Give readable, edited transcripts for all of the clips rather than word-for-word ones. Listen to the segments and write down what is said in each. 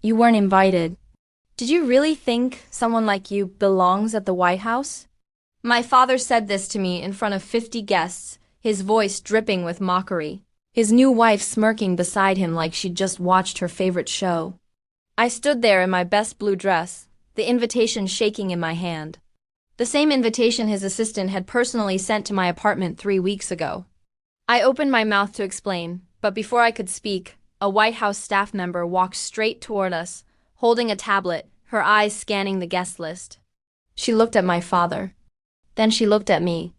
You weren't invited. Did you really think someone like you belongs at the White House? My father said this to me in front of 50 guests, his voice dripping with mockery, his new wife smirking beside him like she'd just watched her favorite show. I stood there in my best blue dress, the invitation shaking in my hand. The same invitation his assistant had personally sent to my apartment 3 weeks ago. I opened my mouth to explain, but before I could speak, a White House staff member walked straight toward us, holding a tablet, her eyes scanning the guest list. She looked at my father. Then she looked at me.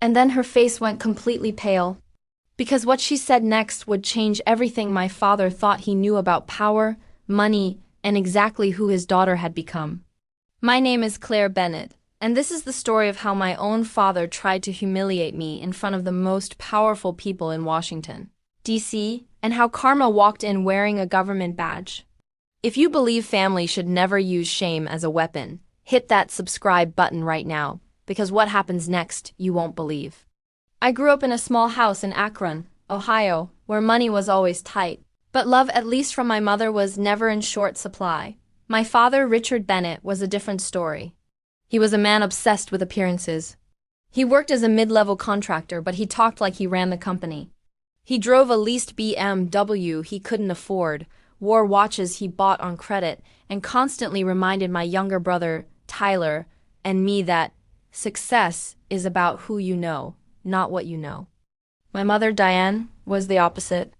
And then her face went completely pale. Because what she said next would change everything my father thought he knew about power, money, and exactly who his daughter had become. My name is Claire Bennett, and this is the story of how my own father tried to humiliate me in front of the most powerful people in Washington, D.C., and how karma walked in wearing a government badge. If you believe family should never use shame as a weapon, hit that subscribe button right now, because what happens next you won't believe. I grew up in a small house in Akron, Ohio, where money was always tight, but love, at least from my mother, was never in short supply. My father, Richard Bennett, was a different story. He was a man obsessed with appearances. He worked as a mid-level contractor, but he talked like he ran the company. He drove a leased BMW he couldn't afford, wore watches he bought on credit, and constantly reminded my younger brother, Tyler, and me that success is about who you know, not what you know. My mother, Diane, was the opposite.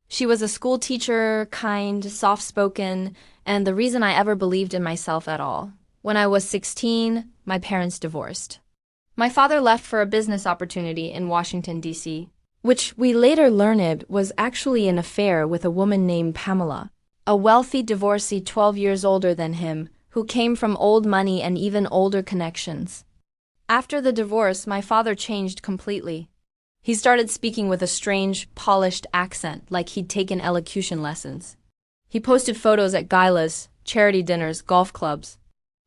She was a school teacher, kind, soft-spoken, and the reason I ever believed in myself at all. When I was 16, my parents divorced. My father left for a business opportunity in Washington, D.C., which we later learned was actually an affair with a woman named Pamela, a wealthy divorcee 12 years older than him, who came from old money and even older connections. After the divorce, my father changed completely. He started speaking with a strange, polished accent like he'd taken elocution lessons. He posted photos at galas, charity dinners, golf clubs.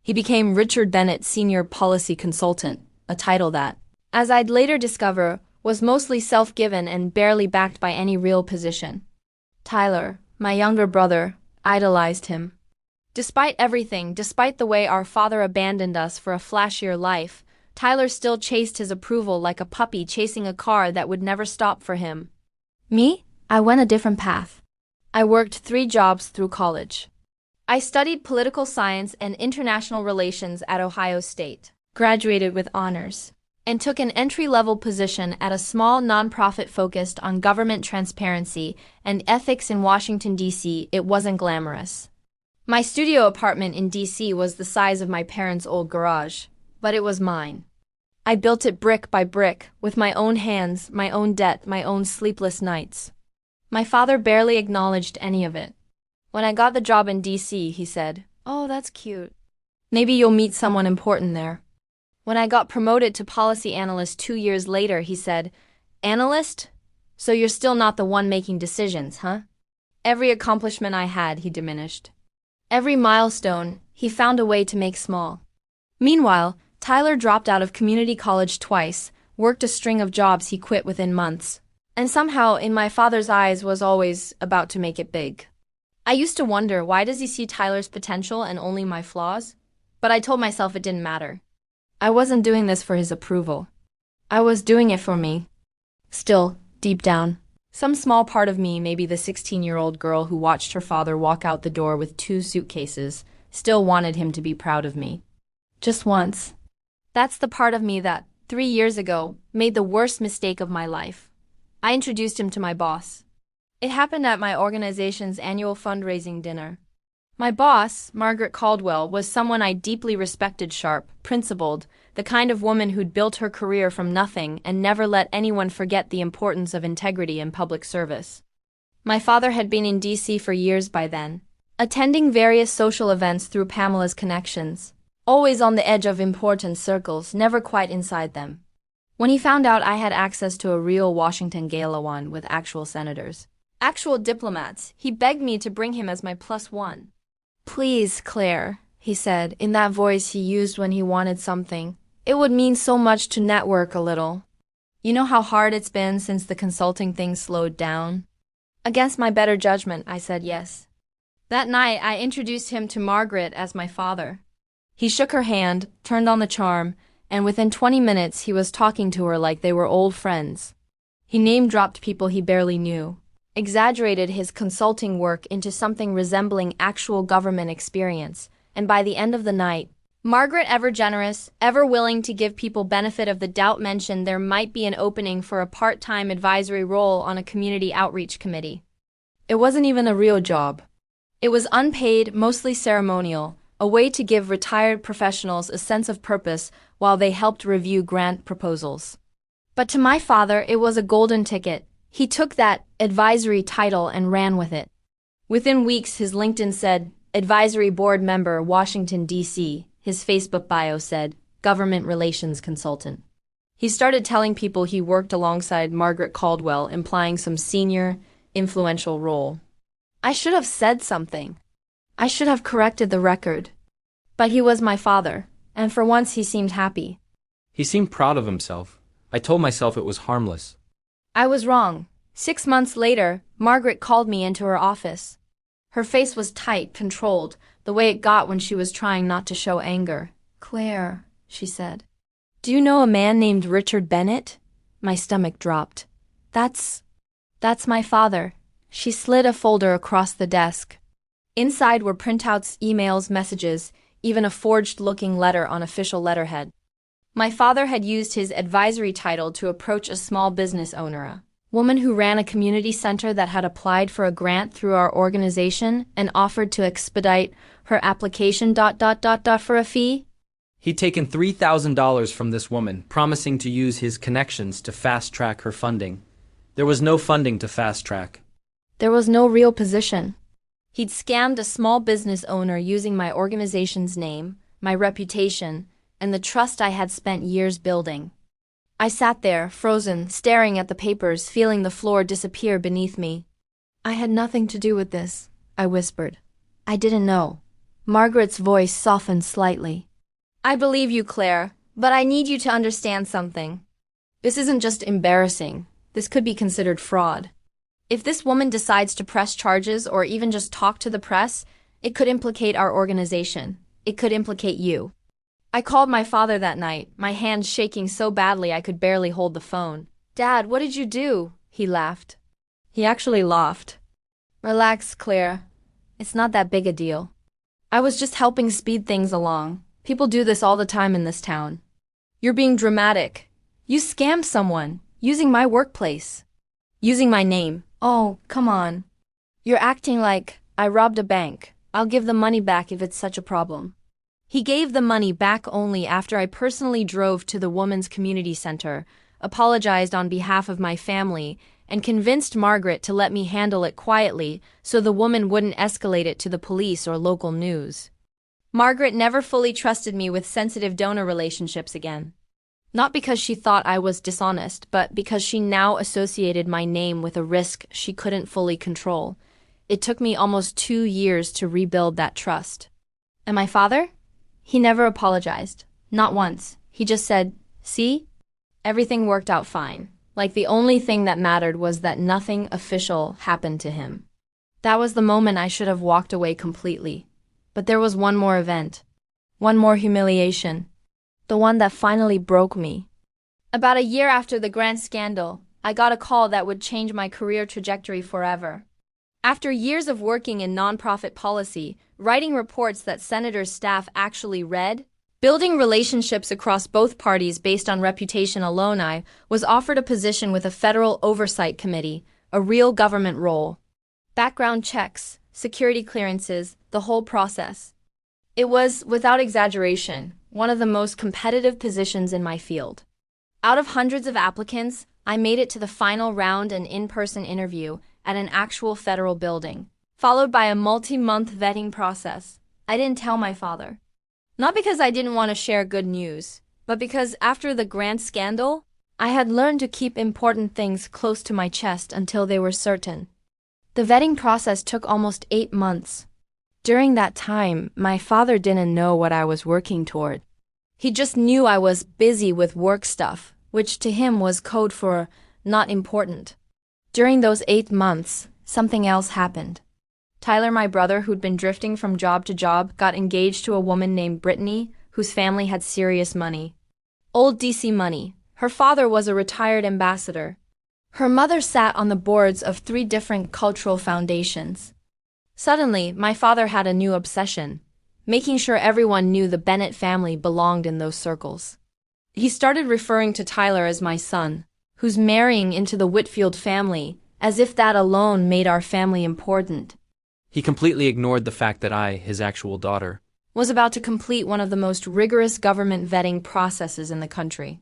He became Richard Bennett Senior Policy Consultant, a title that, as I'd later discover, was mostly self-given and barely backed by any real position. Tyler, my younger brother, idolized him. Despite everything, despite the way our father abandoned us for a flashier life, Tyler still chased his approval like a puppy chasing a car that would never stop for him. Me? I went a different path. I worked 3 jobs through college. I studied political science and international relations at Ohio State, graduated with honors, and took an entry-level position at a small nonprofit focused on government transparency and ethics in Washington, D.C. It wasn't glamorous. My studio apartment in D.C. was the size of my parents' old garage, but it was mine. I built it brick by brick, with my own hands, my own debt, my own sleepless nights. My father barely acknowledged any of it. When I got the job in D.C., he said, "Oh, that's cute. Maybe you'll meet someone important there." When I got promoted to policy analyst 2 years later, he said, "Analyst? So you're still not the one making decisions, huh?" Every accomplishment I had, he diminished. Every milestone, he found a way to make small. Meanwhile, Tyler dropped out of community college twice, worked a string of jobs he quit within months, and somehow, in my father's eyes, was always about to make it big. I used to wonder, why does he see Tyler's potential and only my flaws? But I told myself it didn't matter. I wasn't doing this for his approval. I was doing it for me. Still, deep down, some small part of me, maybe the 16-year-old girl who watched her father walk out the door with 2 suitcases, still wanted him to be proud of me. Just once. That's the part of me that, 3 years ago, made the worst mistake of my life. I introduced him to my boss. It happened at my organization's annual fundraising dinner. My boss, Margaret Caldwell, was someone I deeply respected, sharp, principled, the kind of woman who'd built her career from nothing and never let anyone forget the importance of integrity in public service. My father had been in D.C. for years by then, attending various social events through Pamela's connections, always on the edge of important circles, never quite inside them. When he found out I had access to a real Washington gala one with actual senators, actual diplomats, he begged me to bring him as my +1. "Please, Claire," he said, in that voice he used when he wanted something. "It would mean so much to network a little. You know how hard it's been since the consulting thing slowed down?" Against my better judgment, I said yes. That night, I introduced him to Margaret as my father. He shook her hand, turned on the charm, and within 20 minutes he was talking to her like they were old friends. He name-dropped people he barely knew, exaggerated his consulting work into something resembling actual government experience, and by the end of the night, Margaret, ever generous, ever willing to give people benefit of the doubt, mentioned there might be an opening for a part-time advisory role on a community outreach committee. It wasn't even a real job. It was unpaid, mostly ceremonial, a way to give retired professionals a sense of purpose while they helped review grant proposals. But to my father, it was a golden ticket. He took that advisory title and ran with it. Within weeks, his LinkedIn said, Advisory Board Member, Washington, D.C. His Facebook bio said, Government Relations Consultant. He started telling people he worked alongside Margaret Caldwell, implying some senior, influential role. I should have said something. I should have corrected the record. But he was my father, and for once he seemed happy. He seemed proud of himself. I told myself it was harmless. I was wrong. 6 months later, Margaret called me into her office. Her face was tight, controlled, the way it got when she was trying not to show anger. Claire, she said. Do you know a man named Richard Bennett? My stomach dropped. That's my father. She slid a folder across the desk. Inside were printouts, emails, messages, even a forged-looking letter on official letterhead. My father had used his advisory title to approach a small business owner, a woman who ran a community center that had applied for a grant through our organization and offered to expedite her application ... for a fee. He'd taken $3,000 from this woman, promising to use his connections to fast-track her funding. There was no funding to fast-track. There was no real position. He'd scammed a small business owner using my organization's name, my reputation, and the trust I had spent years building. I sat there, frozen, staring at the papers, feeling the floor disappear beneath me. I had nothing to do with this, I whispered. I didn't know. Margaret's voice softened slightly. I believe you, Claire, but I need you to understand something. This isn't just embarrassing. This could be considered fraud. If this woman decides to press charges or even just talk to the press, it could implicate our organization. It could implicate you. I called my father that night, my hands shaking so badly I could barely hold the phone. Dad, what did you do? He laughed. He actually laughed. Relax, Claire. It's not that big a deal. I was just helping speed things along. People do this all the time in this town. You're being dramatic. You scammed someone, using my workplace. Using my name. Oh, come on. You're acting like I robbed a bank. I'll give the money back if it's such a problem. He gave the money back only after I personally drove to the woman's community center, apologized on behalf of my family, and convinced Margaret to let me handle it quietly so the woman wouldn't escalate it to the police or local news. Margaret never fully trusted me with sensitive donor relationships again. Not because she thought I was dishonest, but because she now associated my name with a risk she couldn't fully control. It took me almost 2 years to rebuild that trust. And my father? He never apologized. Not once. He just said, see? Everything worked out fine. Like the only thing that mattered was that nothing official happened to him. That was the moment I should have walked away completely. But there was one more event. One more humiliation. The one that finally broke me. About a year after the grant scandal, I got a call that would change my career trajectory forever. After years of working in nonprofit policy, writing reports that senators' staff actually read, building relationships across both parties based on reputation alone, I was offered a position with a federal oversight committee, a real government role. Background checks, security clearances, the whole process. It was, without exaggeration, one of the most competitive positions in my field. Out of hundreds of applicants, I made it to the final round, an in-person interview at an actual federal building, followed by a multi-month vetting process. I didn't tell my father. Not because I didn't want to share good news, but because after the grant scandal, I had learned to keep important things close to my chest until they were certain. The vetting process took almost 8 months. During that time, my father didn't know what I was working toward. He just knew I was busy with work stuff, which to him was code for not important. During those 8 months, something else happened. Tyler, my brother, who'd been drifting from job to job, got engaged to a woman named Brittany, whose family had serious money. Old DC money. Her father was a retired ambassador. Her mother sat on the boards of 3 different cultural foundations. Suddenly, my father had a new obsession, making sure everyone knew the Bennett family belonged in those circles. He started referring to Tyler as my son, who's marrying into the Whitfield family, as if that alone made our family important. He completely ignored the fact that I, his actual daughter, Was about to complete one of the most rigorous government vetting processes in the country.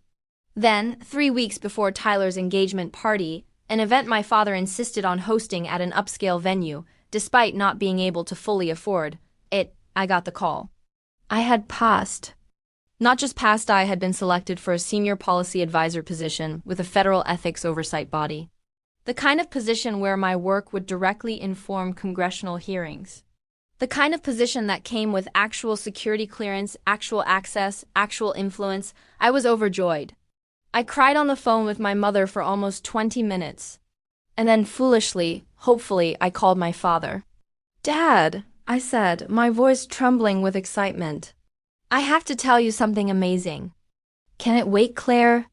Then, 3 weeks before Tyler's engagement party, an event my father insisted on hosting at an upscale venue, despite not being able to fully afford it, I got the call. I had passed. Not just passed, I had been selected for a senior policy advisor position with a federal ethics oversight body. The kind of position where my work would directly inform congressional hearings. The kind of position that came with actual security clearance, actual access, actual influence. I was overjoyed. I cried on the phone with my mother for almost 20 minutes. And then foolishly, hopefully, I called my father. "Dad," I said, my voice trembling with excitement. "I have to tell you something amazing." "Can it wait, Claire?"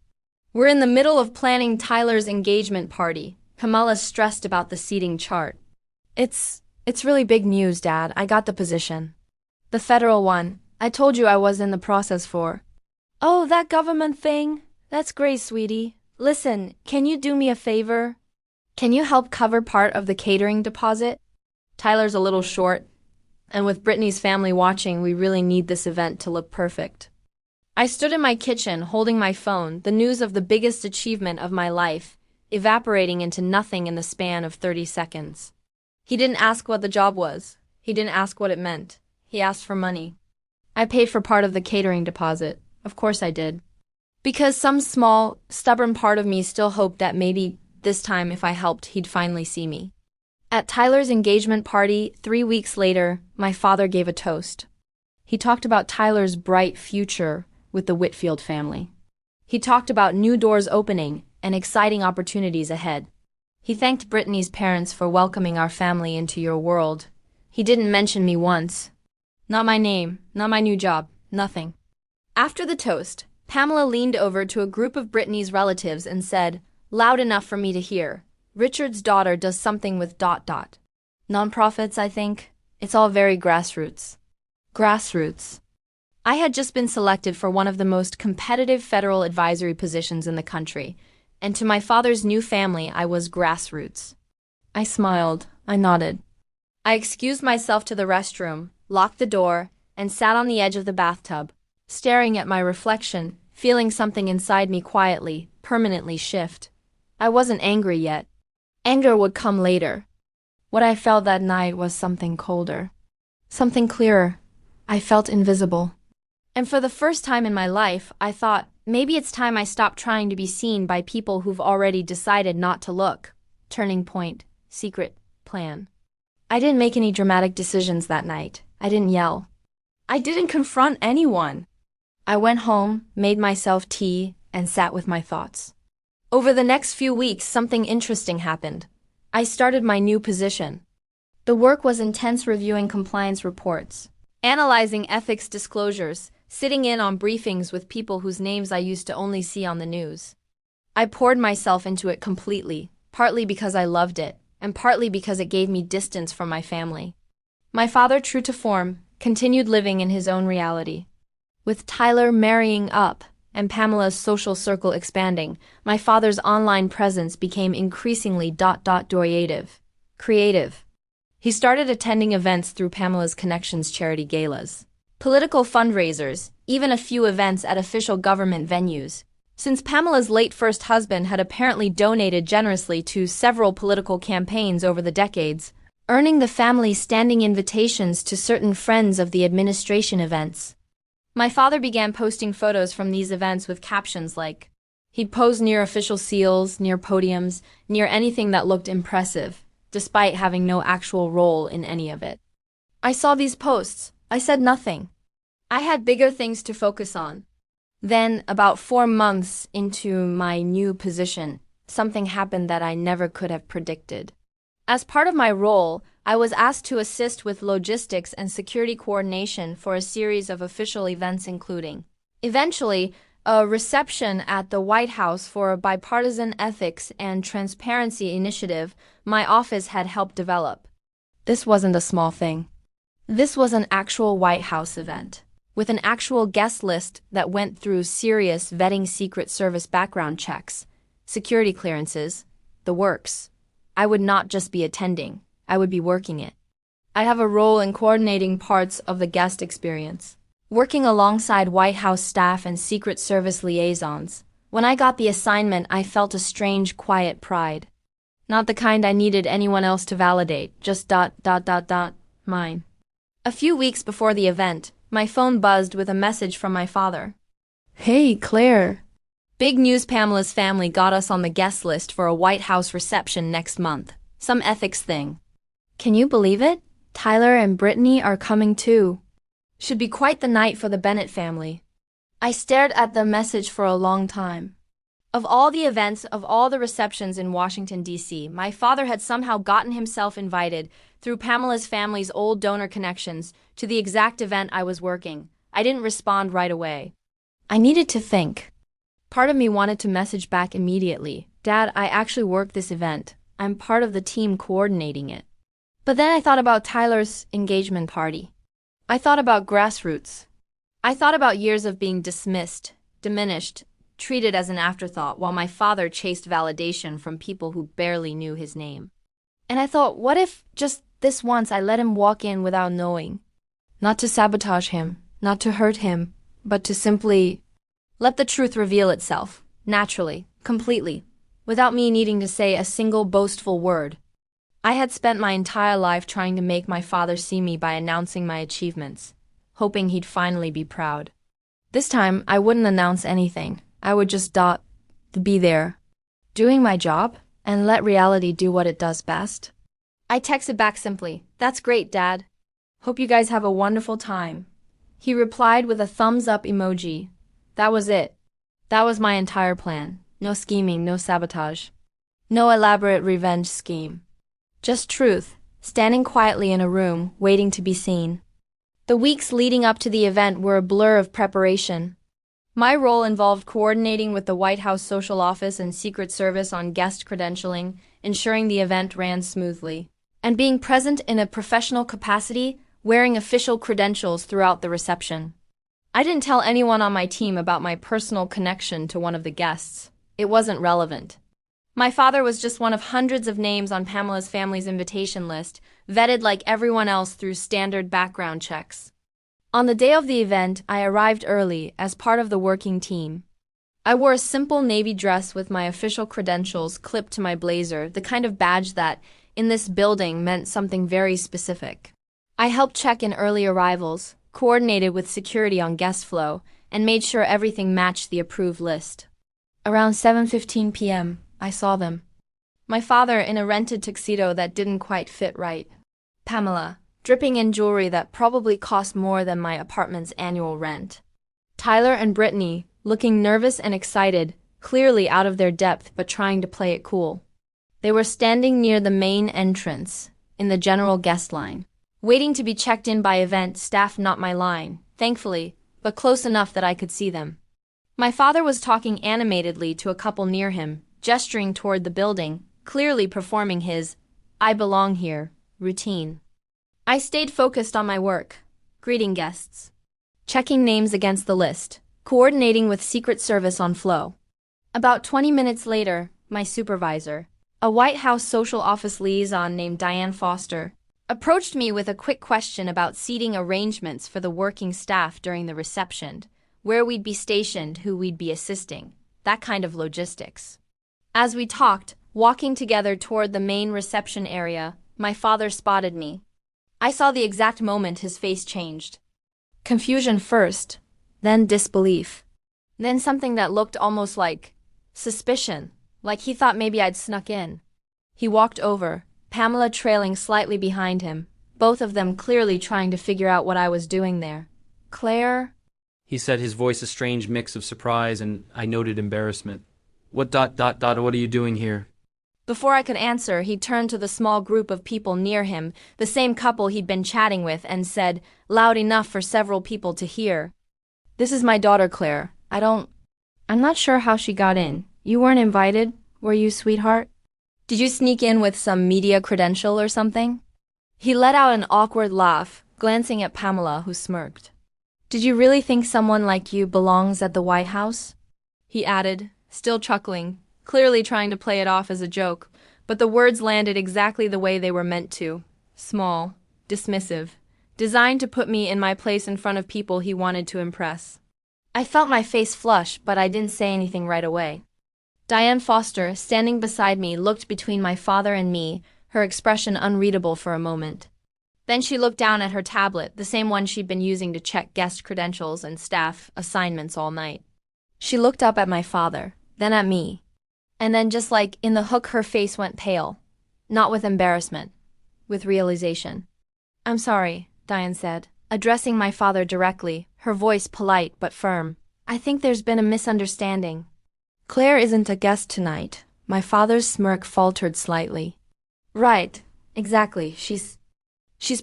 "We're in the middle of planning Tyler's engagement party." Kamala's stressed about the seating chart. It's really big news, Dad. I got the position. The federal one. I told you I was in the process for. "Oh, that government thing? That's great, sweetie. Listen, can you do me a favor? Can you help cover part of the catering deposit? Tyler's a little short, and with Brittany's family watching, we really need this event to look perfect." I stood in my kitchen holding my phone, the news of the biggest achievement of my life, evaporating into nothing in the span of 30 seconds. He didn't ask what the job was. He didn't ask what it meant. He asked for money. I paid for part of the catering deposit. Of course I did. Because some small, stubborn part of me still hoped that maybe this time if I helped, he'd finally see me. At Tyler's engagement party, 3 weeks later, my father gave a toast. He talked about Tyler's bright future with the Whitfield family. He talked about new doors opening and exciting opportunities ahead. He thanked Brittany's parents for welcoming our family into your world. He didn't mention me once. Not my name, not my new job, nothing. After the toast, Pamela leaned over to a group of Brittany's relatives and said, loud enough for me to hear, "Richard's daughter does something with ... Nonprofits, I think. It's all very grassroots." Grassroots. I had just been selected for one of the most competitive federal advisory positions in the country, and to my father's new family, I was grassroots. I smiled. I nodded. I excused myself to the restroom, locked the door, and sat on the edge of the bathtub, staring at my reflection, feeling something inside me quietly, permanently shift. I wasn't angry yet. Anger would come later. What I felt that night was something colder. Something clearer. I felt invisible. And for the first time in my life, I thought, maybe it's time I stopped trying to be seen by people who've already decided not to look. Turning point. Secret. Plan. I didn't make any dramatic decisions that night. I didn't yell. I didn't confront anyone. I went home, made myself tea, and sat with my thoughts. Over the next few weeks, something interesting happened. I started my new position. The work was intense, reviewing compliance reports, analyzing ethics disclosures, sitting in on briefings with people whose names I used to only see on the news. I poured myself into it completely, partly because I loved it, and partly because it gave me distance from my family. My father, true to form, continued living in his own reality. With Tyler marrying up and Pamela's social circle expanding, my father's online presence became increasingly ... creative. He started attending events through Pamela's Connections charity galas, political fundraisers, even a few events at official government venues. Since Pamela's late first husband had apparently donated generously to several political campaigns over the decades, earning the family standing invitations to certain friends of the administration events. My father began posting photos from these events with captions like, he'd pose near official seals, near podiums, near anything that looked impressive, despite having no actual role in any of it. I saw these posts. I said nothing. I had bigger things to focus on. Then, about 4 months into my new position, something happened that I never could have predicted. As part of my role, I was asked to assist with logistics and security coordination for a series of official events including, eventually, a reception at the White House for a bipartisan ethics and transparency initiative my office had helped develop. This wasn't a small thing. This was an actual White House event, with an actual guest list that went through serious vetting Secret Service background checks, security clearances, the works. I would not just be attending, I would be working it. I have a role in coordinating parts of the guest experience, working alongside White House staff and Secret Service liaisons. When I got the assignment, I felt a strange, quiet pride. Not the kind I needed anyone else to validate, just mine. A few weeks before the event, my phone buzzed with a message from my father. Hey, Claire. Big news, Pamela's family got us on the guest list for a White House reception next month. Some ethics thing. Can you believe it? Tyler and Brittany are coming too. Should be quite the night for the Bennett family. I stared at the message for a long time. Of all the events, of all the receptions in Washington, D.C., my father had somehow gotten himself invited, through Pamela's family's old donor connections, to the exact event I was working. I didn't respond right away. I needed to think. Part of me wanted to message back immediately. Dad, I actually work this event. I'm part of the team coordinating it. But then I thought about Tyler's engagement party. I thought about grassroots. I thought about years of being dismissed, diminished, treated as an afterthought while my father chased validation from people who barely knew his name. And I thought, what if just this once I let him walk in without knowing? Not to sabotage him, not to hurt him, but to simply let the truth reveal itself, naturally, completely, without me needing to say a single boastful word. I had spent my entire life trying to make my father see me by announcing my achievements, hoping he'd finally be proud. This time, I wouldn't announce anything. I would just be there, doing my job, and let reality do what it does best. I texted back simply, "That's great, Dad. Hope you guys have a wonderful time." He replied with a thumbs up emoji. That was it. That was my entire plan. No scheming, no sabotage. No elaborate revenge scheme. Just truth, standing quietly in a room, waiting to be seen. The weeks leading up to the event were a blur of preparation. My role involved coordinating with the White House Social Office and Secret Service on guest credentialing, ensuring the event ran smoothly, and being present in a professional capacity, wearing official credentials throughout the reception. I didn't tell anyone on my team about my personal connection to one of the guests. It wasn't relevant. My father was just one of hundreds of names on Pamela's family's invitation list, vetted like everyone else through standard background checks. On the day of the event, I arrived early as part of the working team. I wore a simple navy dress with my official credentials clipped to my blazer, the kind of badge that, in this building, meant something very specific. I helped check in early arrivals, coordinated with security on guest flow, and made sure everything matched the approved list. Around 7:15 p.m., I saw them. My father in a rented tuxedo that didn't quite fit right. Pamela, dripping in jewelry that probably cost more than my apartment's annual rent. Tyler and Brittany, looking nervous and excited, clearly out of their depth but trying to play it cool. They were standing near the main entrance, in the general guest line, waiting to be checked in by event staff, not my line, thankfully, but close enough that I could see them. My father was talking animatedly to a couple near him, gesturing toward the building, clearly performing his "I belong here" routine. I stayed focused on my work, greeting guests, checking names against the list, coordinating with Secret Service on flow. About 20 minutes later, my supervisor, a White House Social Office liaison named Diane Foster, approached me with a quick question about seating arrangements for the working staff during the reception, where we'd be stationed, who we'd be assisting, that kind of logistics. As we talked, walking together toward the main reception area, my father spotted me. I saw the exact moment his face changed. Confusion first, then disbelief. Then something that looked almost like suspicion, like he thought maybe I'd snuck in. He walked over, Pamela trailing slightly behind him, both of them clearly trying to figure out what I was doing there. "Claire?" He said, his voice a strange mix of surprise, and I noted embarrassment. What are you doing here?" Before I could answer, he turned to the small group of people near him, the same couple he'd been chatting with, and said, loud enough for several people to hear, "This is my daughter, Claire. I'm not sure how she got in. You weren't invited, were you, sweetheart? Did you sneak in with some media credential or something?" He let out an awkward laugh, glancing at Pamela, who smirked. "Did you really think someone like you belongs at the White House?" he added, still chuckling, clearly trying to play it off as a joke, but the words landed exactly the way they were meant to. Small, dismissive, designed to put me in my place in front of people he wanted to impress. I felt my face flush, but I didn't say anything right away. Diane Foster, standing beside me, looked between my father and me, her expression unreadable for a moment. Then she looked down at her tablet, the same one she'd been using to check guest credentials and staff assignments all night. She looked up at my father, then at me. And then, just like in the hook, her face went pale. Not with embarrassment, with realization. "I'm sorry," Diane said, addressing my father directly, her voice polite but firm. "I think there's been a misunderstanding. Claire isn't a guest tonight." My father's smirk faltered slightly. "Right, exactly. She's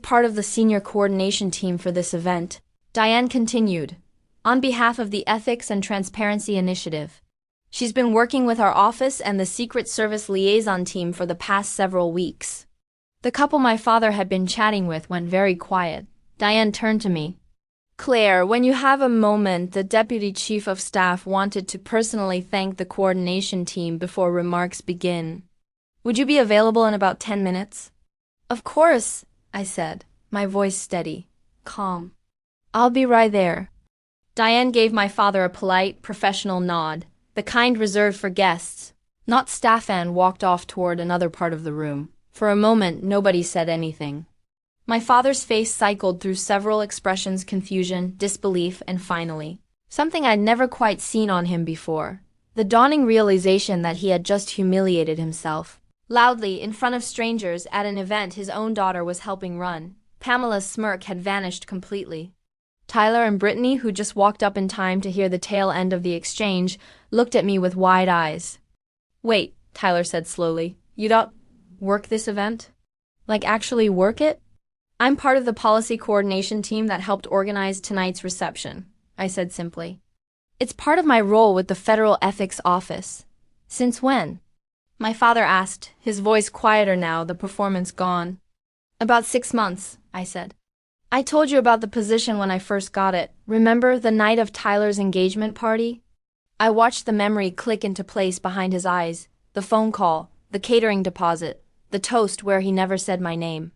part of the senior coordination team for this event," Diane continued, "on behalf of the Ethics and Transparency Initiative. She's been working with our office and the Secret Service liaison team for the past several weeks." The couple my father had been chatting with went very quiet. Diane turned to me. "Claire, when you have a moment, the Deputy Chief of Staff wanted to personally thank the coordination team before remarks begin. Would you be available in about 10 minutes? "Of course," I said, my voice steady, calm. "I'll be right there." Diane gave my father a polite, professional nod, the kind reserved for guests, not staff, and walked off toward another part of the room. For a moment, nobody said anything. My father's face cycled through several expressions: confusion, disbelief, and finally, something I'd never quite seen on him before, the dawning realization that he had just humiliated himself. Loudly, in front of strangers, at an event his own daughter was helping run. Pamela's smirk had vanished completely. Tyler and Brittany, who just walked up in time to hear the tail end of the exchange, looked at me with wide eyes. "Wait," Tyler said slowly, "you don't work this event? Like actually work it?" "I'm part of the policy coordination team that helped organize tonight's reception," I said simply. "It's part of my role with the Federal Ethics Office." "Since when?" my father asked, his voice quieter now, the performance gone. "About 6 months," I said. "I told you about the position when I first got it. Remember the night of Tyler's engagement party?" I watched the memory click into place behind his eyes, the phone call, the catering deposit, the toast where he never said my name.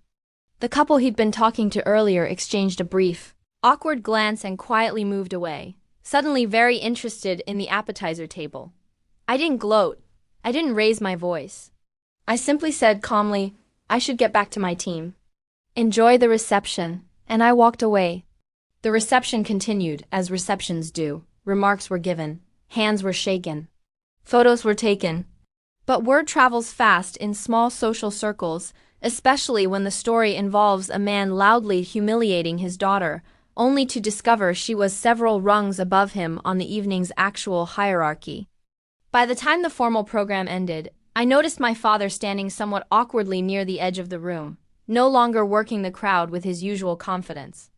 The couple he'd been talking to earlier exchanged a brief, awkward glance and quietly moved away, suddenly very interested in the appetizer table. I didn't gloat. I didn't raise my voice. I simply said calmly, "I should get back to my team. Enjoy the reception," and I walked away. The reception continued, as receptions do. Remarks were given. Hands were shaken. Photos were taken. But word travels fast in small social circles, especially when the story involves a man loudly humiliating his daughter, only to discover she was several rungs above him on the evening's actual hierarchy. By the time the formal program ended, I noticed my father standing somewhat awkwardly near the edge of the room, no longer working the crowd with his usual confidence.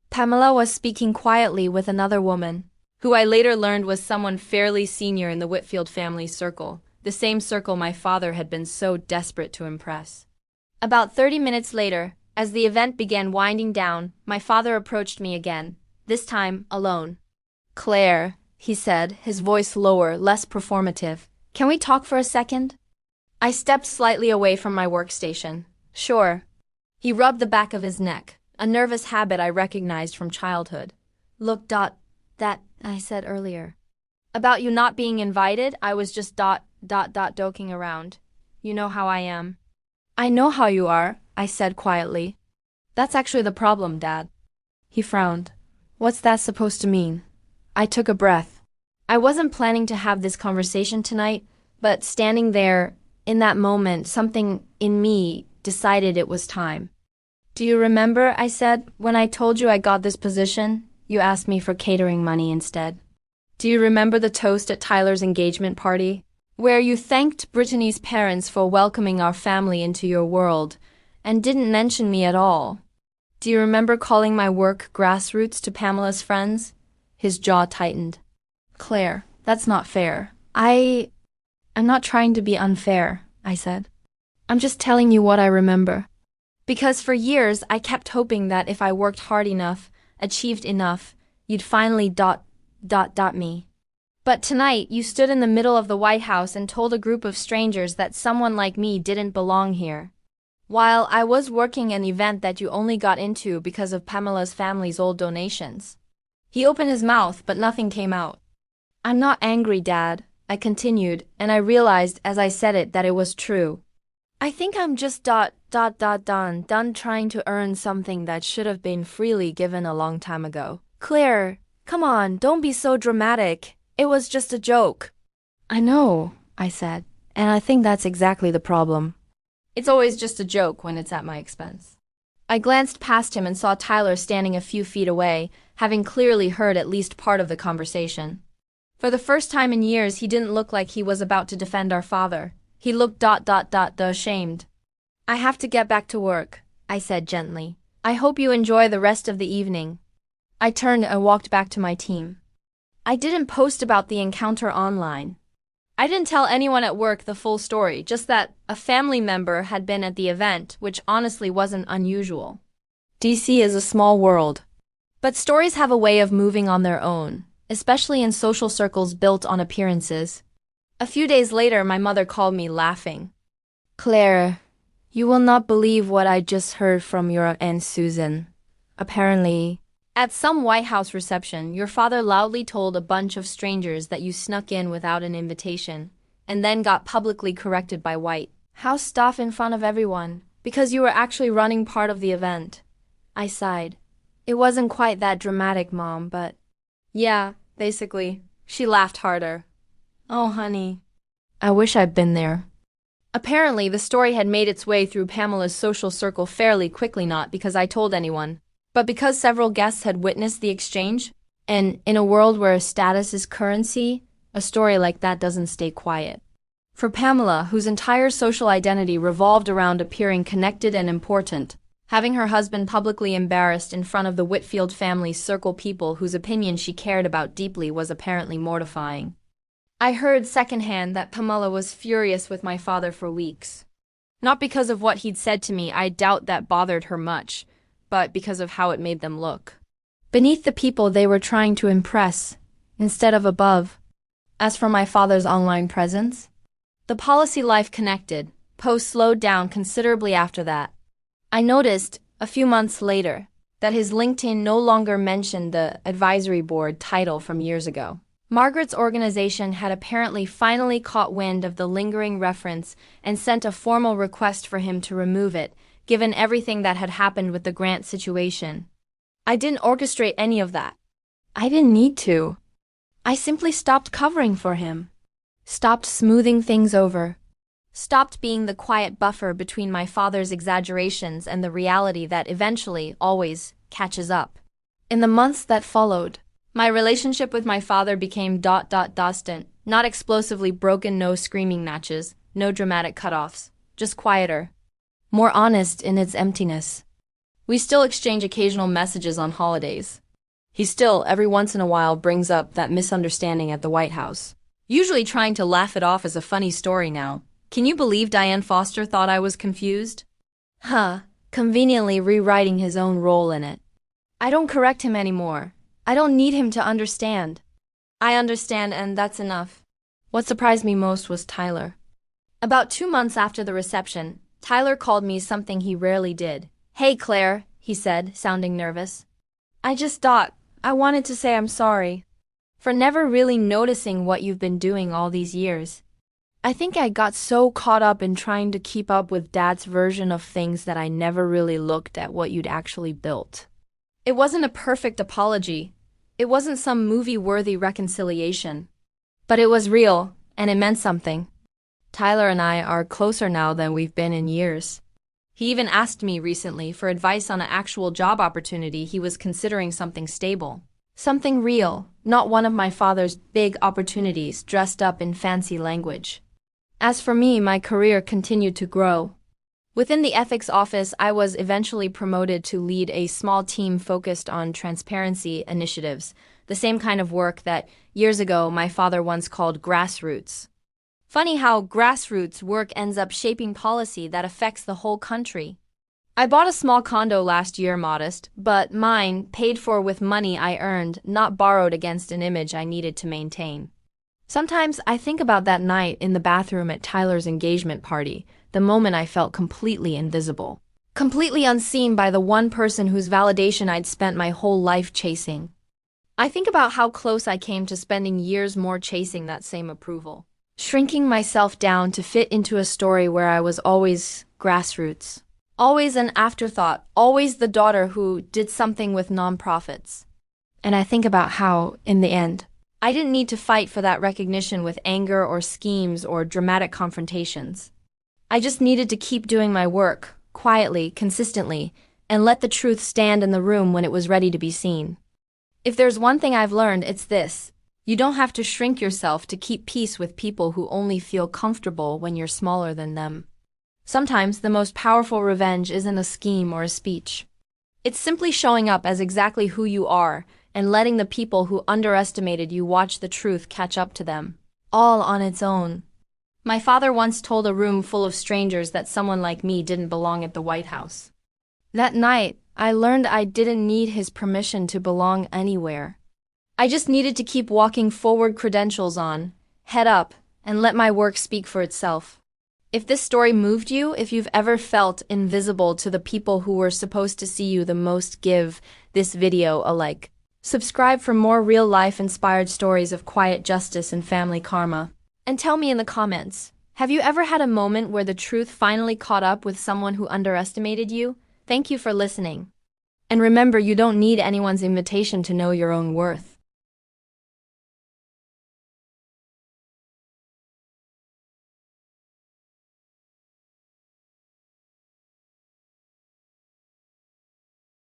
Pamela was speaking quietly with another woman, who I later learned was someone fairly senior in the Whitfield family circle, the same circle my father had been so desperate to impress. About 30 minutes later, as the event began winding down, my father approached me again, this time alone. "Claire," he said, his voice lower, less performative, "can we talk for a second?" I stepped slightly away from my workstation. "Sure." He rubbed the back of his neck, a nervous habit I recognized from childhood. "Look, that I said earlier. About you not being invited, I was just joking around. You know how I am." "I know how you are," I said quietly. "That's actually the problem, Dad." He frowned. "What's that supposed to mean?" I took a breath. I wasn't planning to have this conversation tonight, but standing there, in that moment, something in me decided it was time. "Do you remember," I said, "when I told you I got this position, you asked me for catering money instead? Do you remember the toast at Tyler's engagement party? where you thanked Brittany's parents for welcoming our family into your world and didn't mention me at all. Do you remember calling my work grassroots to Pamela's friends? His jaw tightened. Claire, that's not fair. I'm not trying to be unfair, I said. I'm just telling you what I remember. Because for years I kept hoping that if I worked hard enough, achieved enough, you'd finally me. But tonight you stood in the middle of the White House and told a group of strangers that someone like me didn't belong here. While I was working an event that you only got into because of Pamela's family's old donations. He opened his mouth, but nothing came out. I'm not angry, Dad, I continued, and I realized as I said it that it was true. I think I'm just done trying to earn something that should have been freely given a long time ago. Claire, come on, don't be so dramatic. It was just a joke. I know, I said, and I think that's exactly the problem. It's always just a joke when it's at my expense. I glanced past him and saw Tyler standing a few feet away, having clearly heard at least part of the conversation. For the first time in years, he didn't look like he was about to defend our father. He looked ashamed. I have to get back to work, I said gently. I hope you enjoy the rest of the evening. I turned and walked back to my team. I didn't post about the encounter online. I didn't tell anyone at work the full story, just that a family member had been at the event, which honestly wasn't unusual. DC is a small world. But stories have a way of moving on their own, especially in social circles built on appearances. A few days later, my mother called me laughing. Claire, you will not believe what I just heard from your Aunt Susan. Apparently, at some White House reception, your father loudly told a bunch of strangers that you snuck in without an invitation, and then got publicly corrected by White House staff in front of everyone, because you were actually running part of the event. I sighed. It wasn't quite that dramatic, Mom, but... Yeah, basically. She laughed harder. Oh, honey. I wish I'd been there. Apparently, the story had made its way through Pamela's social circle fairly quickly, not because I told anyone, but because several guests had witnessed the exchange, and in a world where status is currency, a story like that doesn't stay quiet. For Pamela, whose entire social identity revolved around appearing connected and important, having her husband publicly embarrassed in front of the Whitfield family's circle people whose opinion she cared about deeply was apparently mortifying. I heard secondhand that Pamela was furious with my father for weeks. Not because of what he'd said to me, I doubt that bothered her much, but because of how it made them look. Beneath the people they were trying to impress, instead of above. As for my father's online presence, the policy life connected, post slowed down considerably after that. I noticed, a few months later, that his LinkedIn no longer mentioned the advisory board title from years ago. Margaret's organization had apparently finally caught wind of the lingering reference and sent a formal request for him to remove it, given everything that had happened with the grant situation. I didn't orchestrate any of that. I didn't need to. I simply stopped covering for him. Stopped smoothing things over. Stopped being the quiet buffer between my father's exaggerations and the reality that eventually, always, catches up. In the months that followed, my relationship with my father became distant, not explosively broken, no screaming matches, no dramatic cutoffs, just quieter. More honest in its emptiness. We still exchange occasional messages on holidays. He still, every once in a while, brings up that misunderstanding at the White House. Usually trying to laugh it off as a funny story now. Can you believe Diane Foster thought I was confused? Conveniently rewriting his own role in it. I don't correct him anymore. I don't need him to understand. I understand, and that's enough. What surprised me most was Tyler. About 2 months after the reception, Tyler called me something he rarely did. Hey, Claire, he said, sounding nervous. I wanted to say I'm sorry for never really noticing what you've been doing all these years. I think I got so caught up in trying to keep up with Dad's version of things that I never really looked at what you'd actually built. It wasn't a perfect apology. It wasn't some movie-worthy reconciliation. But it was real, and it meant something. Tyler and I are closer now than we've been in years. He even asked me recently for advice on an actual job opportunity he was considering, something stable. Something real, not one of my father's big opportunities dressed up in fancy language. As for me, my career continued to grow. Within the ethics office, I was eventually promoted to lead a small team focused on transparency initiatives, the same kind of work that years ago my father once called grassroots. Funny how grassroots work ends up shaping policy that affects the whole country. I bought a small condo last year, modest, but mine, paid for with money I earned, not borrowed against an image I needed to maintain. Sometimes I think about that night in the bathroom at Tyler's engagement party, the moment I felt completely invisible. Completely unseen by the one person whose validation I'd spent my whole life chasing. I think about how close I came to spending years more chasing that same approval. Shrinking myself down to fit into a story where I was always grassroots. Always an afterthought, always the daughter who did something with nonprofits. And I think about how, in the end, I didn't need to fight for that recognition with anger or schemes or dramatic confrontations. I just needed to keep doing my work, quietly, consistently, and let the truth stand in the room when it was ready to be seen. If there's one thing I've learned, it's this. You don't have to shrink yourself to keep peace with people who only feel comfortable when you're smaller than them. Sometimes the most powerful revenge isn't a scheme or a speech. It's simply showing up as exactly who you are and letting the people who underestimated you watch the truth catch up to them, all on its own. My father once told a room full of strangers that someone like me didn't belong at the White House. That night, I learned I didn't need his permission to belong anywhere. I just needed to keep walking forward, credentials on, head up, and let my work speak for itself. If this story moved you, if you've ever felt invisible to the people who were supposed to see you the most, give this video a like. Subscribe for more real-life inspired stories of quiet justice and family karma. And tell me in the comments, have you ever had a moment where the truth finally caught up with someone who underestimated you? Thank you for listening. And remember, you don't need anyone's invitation to know your own worth.